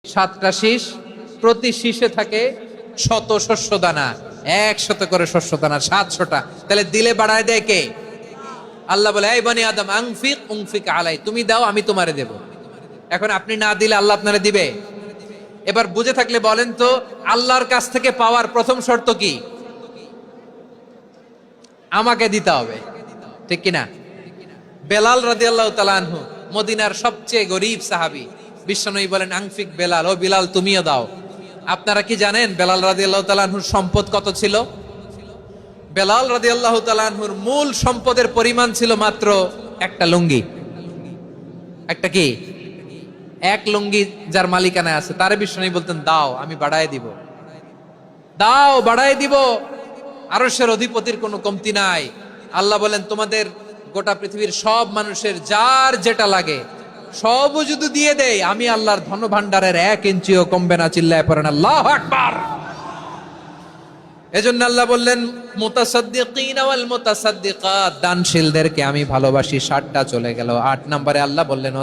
সাতটা শীষ, প্রতি শীষে থাকে শত শস্য দানা, 100 করে শস্য দানা, 700টা। তাহলে দিলে বাড়ায় দেয় কে? আল্লাহ বলে, এই বনি আদম আনফিক উনফিক আলাই, তুমি দাও আমি তোমারে দেব। এখন আপনি না দিলে আল্লাহ আপনারে দিবে? এবার বুঝে থাকলে বলেন তো, আল্লাহর কাছ থেকে পাওয়ার প্রথম শর্ত কি? আমাকে দিতে হবে, ঠিক কিনা? বেলাল রাদিয়াল্লাহু তাআলা আনহু মদিনার সবচেয়ে গরীব সাহাবী, বিশ্বনবী বলেন আনফিক বেলাল, ও বিলাল তুমিও দাও। আপনারা কি জানেন বেলাল রাদিয়াল্লাহু তাআলা আনহুর সম্পদ কত ছিল? বেলাল রাদিয়াল্লাহু তাআলা আনহুর মূল সম্পদের পরিমাণ ছিল মাত্র একটা লুঙ্গি। একটা কি? এক লুঙ্গি যার মালিকানায় আছে, তারে বিশ্বনবী বলতেন দাও আমি বাড়ায় দিব, দাও বাড়ায় দিব। আরশের অধিপতির কোনো কমতি নাই। আল্লাহ বলেন, তোমাদের গোটা পৃথিবীর সব মানুষের যার যেটা লাগে সবও যদি দিয়ে দেয়, আমি আল্লাহর ধন ভান্ডারের 1 ইঞ্চিও কমবে না। চিল্লায় পড়েন আল্লাহু আকবার। এজন্য আল্লাহ বললেন, মুতাসাদ্দিকিন ওয়াল মুতাসাদ্দিকাত, দানশীলদেরকে আমি ভালোবাসি। 7টা চলে গেল, 8 নম্বরে আল্লাহ বললেন